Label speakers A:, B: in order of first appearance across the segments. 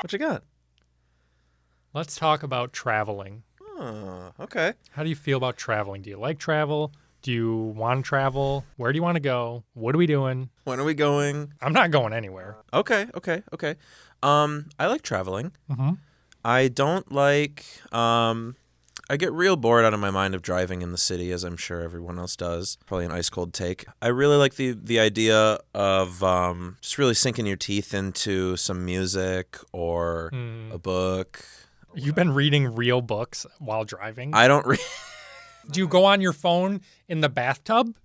A: What you got?
B: Let's talk about traveling.
A: Oh, okay.
B: How do you feel about traveling? Do you like travel? Do you want to travel? Where do you want to go? What are we doing?
A: When are we going?
B: I'm not going anywhere.
A: Okay. I like traveling.
B: Mm-hmm.
A: I don't like. I get real bored out of my mind of driving in the city, as I'm sure everyone else does. Probably an ice cold take. I really like the idea of just really sinking your teeth into some music or a book.
B: You've been reading real books while driving?
A: I don't read.
B: Do you go on your phone in the bathtub?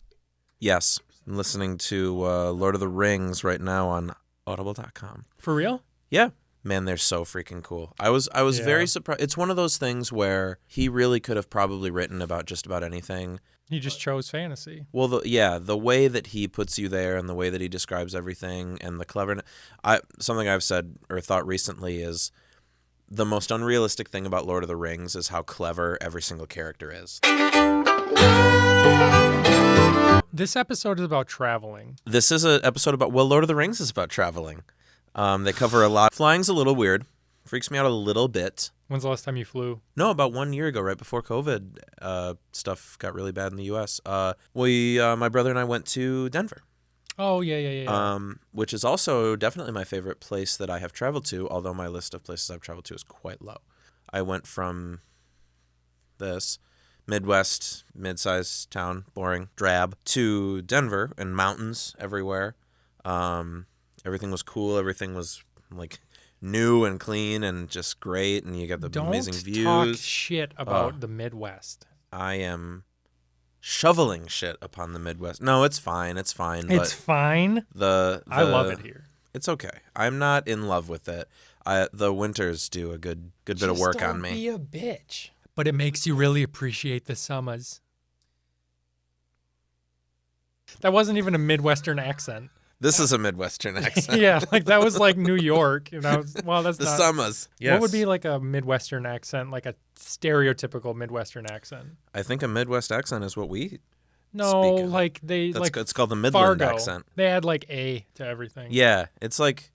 A: Yes, I'm listening to Lord of the Rings right now on Audible.com.
B: For real?
A: Yeah. Man, they're so freaking cool. I was very surprised. It's one of those things where he really could have probably written about just about anything.
B: You just chose fantasy.
A: Well, the way that he puts you there and the way that he describes everything and the cleverness. Something I've said or thought recently is the most unrealistic thing about Lord of the Rings is how clever every single character is.
B: This episode is about traveling.
A: This is an episode about, Lord of the Rings is about traveling. They cover a lot. Flying's a little weird. Freaks me out a little bit.
B: When's the last time you flew?
A: No, about 1 year ago, right before COVID, stuff got really bad in the U.S. My brother and I went to Denver.
B: Oh, yeah.
A: Which is also definitely my favorite place that I have traveled to, although my list of places I've traveled to is quite low. I went from this Midwest, mid-sized town, boring, drab, to Denver and mountains everywhere. Everything was cool. Everything was like new and clean and just great. And you got the amazing views.
B: Don't talk shit about the Midwest.
A: I am shoveling shit upon the Midwest. No, it's fine. It's fine.
B: It's fine.
A: I
B: love it here.
A: It's okay. I'm not in love with it. The winters do a good bit of work on me.
B: Just don't be a bitch. But it makes you really appreciate the summers. That wasn't even a Midwestern accent.
A: This is a Midwestern accent.
B: Yeah, like that was like New York. That's
A: the
B: not.
A: summers. Yes.
B: What would be like a Midwestern accent, like a stereotypical Midwestern accent?
A: I think a Midwest accent is what we
B: No,
A: speak of.
B: like
A: It's called the Midland
B: Fargo.
A: accent.
B: They add like A to everything.
A: Yeah, it's like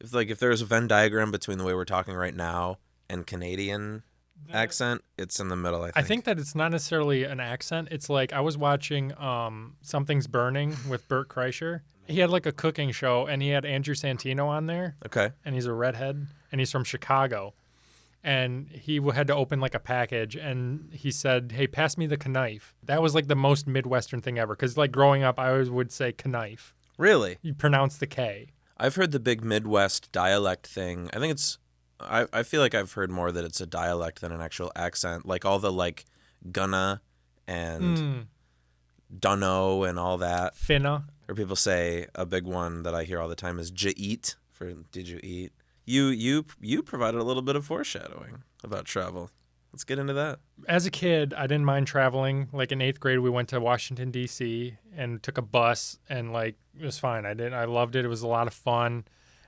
A: if there was a Venn diagram between the way we're talking right now and Canadian accent, it's in the middle, I think.
B: I think that it's not necessarily an accent. It's like I was watching Something's Burning with Bert Kreischer. He had like a cooking show, and he had Andrew Santino on there.
A: Okay.
B: And he's a redhead, and he's from Chicago. And he had to open like a package, and he said, "Hey, pass me the knife." That was like the most Midwestern thing ever, because like growing up, I always would say knife.
A: Really?
B: You pronounce the K.
A: I've heard the big Midwest dialect thing. I think it's I feel like I've heard more that it's a dialect than an actual accent. Like all the like gunna and dunno and all that.
B: Finna.
A: Or people say a big one that I hear all the time is "ja-eat" for "did you eat?" You provided a little bit of foreshadowing about travel. Let's get into that.
B: As a kid, I didn't mind traveling. Like in 8th grade, we went to Washington, D.C. and took a bus, and like it was fine. I loved it. It was a lot of fun.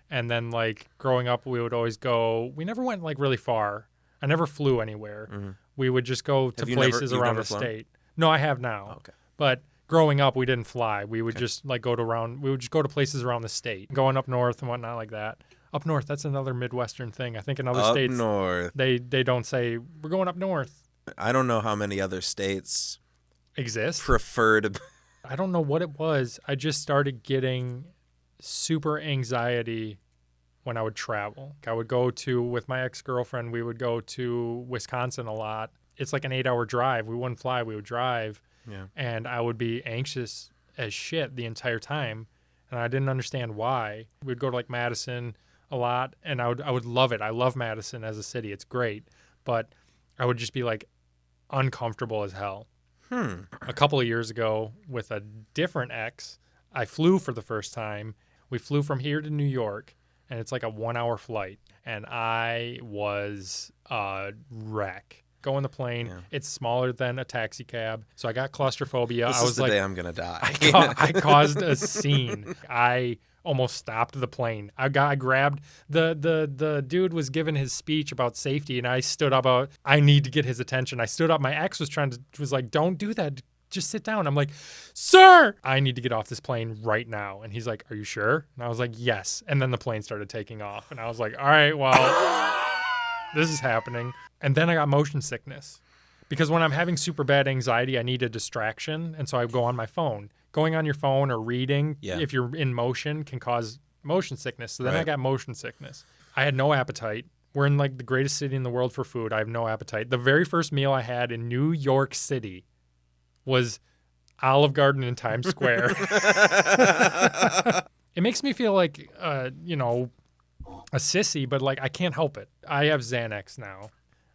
B: And then like growing up, we would always go. We never went like really far. I never flew anywhere. Mm-hmm. We would just go to places around the state. No, I have now.
A: Oh, okay.
B: But growing up, we didn't fly. We would just like we would just go to places around the state, going up north and whatnot like that. Up north, that's another Midwestern thing. I think in other states,
A: north.
B: they don't say, we're going up north.
A: I don't know how many other states
B: exist.
A: Prefer to.
B: I don't know what it was. I just started getting super anxiety when I would travel. I would go with my ex-girlfriend, we would go to Wisconsin a lot. It's like an 8-hour drive. We wouldn't fly, we would drive.
A: Yeah.
B: And I would be anxious as shit the entire time. And I didn't understand why. We'd go to like Madison a lot, and I would love it. I love Madison as a city. It's great. But I would just be like uncomfortable as hell. A couple of years ago with a different ex, I flew for the first time. We flew from here to New York, and it's like a 1-hour flight. And I was a wreck. Go in the plane. Yeah. It's smaller than a taxi cab. So I got claustrophobia.
A: This is the day I'm going to die.
B: I caused a scene. I almost stopped the plane. I grabbed the dude was giving his speech about safety, and I stood up. I need to get his attention. I stood up. My ex was like, "Don't do that. just sit down. I'm like, sir, I need to get off this plane right now. And he's like, are you sure? And I was like, yes. And then the plane started taking off. And I was like, all right, well, this is happening. And then I got motion sickness. Because when I'm having super bad anxiety, I need a distraction. And so I go on my phone. Going on your phone or reading, if you're in motion, can cause motion sickness. So then I got motion sickness. I had no appetite. We're in like the greatest city in the world for food. I have no appetite. The very first meal I had in New York City was Olive Garden in Times Square. It makes me feel like, a sissy, but like I can't help it. I have Xanax now,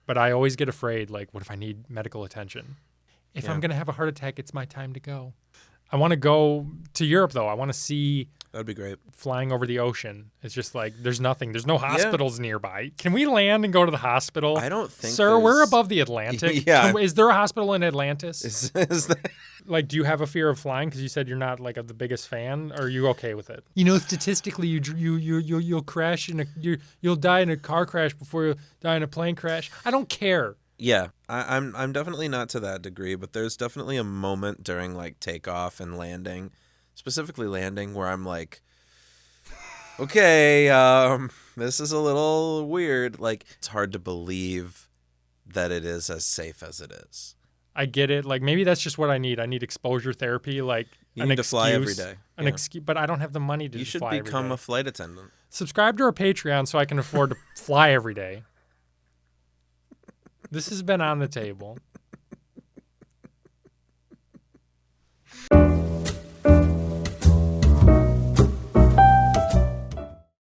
B: but I always get afraid, like, what if I need medical attention? If I'm going to have a heart attack, it's my time to go. I want to go to Europe, though. I want to see...
A: That'd be great.
B: Flying over the ocean. It's just like, there's nothing. There's no hospitals nearby. Can we land and go to the hospital?
A: I don't think
B: Sir, we're above the Atlantic.
A: Yeah.
B: Is there a hospital in Atlantis?
A: Is that...
B: Like, do you have a fear of flying? Because you said you're not, like, the biggest fan. Or are you okay with it? Statistically, you'll crash you'll die in a car crash before you die in a plane crash. I don't care.
A: Yeah, I'm definitely not to that degree, but there's definitely a moment during, like, takeoff and landing, specifically landing, where I'm like, okay, this is a little weird. Like, it's hard to believe that it is as safe as it is.
B: I get it. Like, maybe that's just what I need. I need exposure therapy, like
A: you need to fly every day.
B: An excuse, but I don't have the money to
A: You should
B: fly
A: become a flight attendant.
B: Subscribe to our Patreon so I can afford to fly every day. This has been On the Table.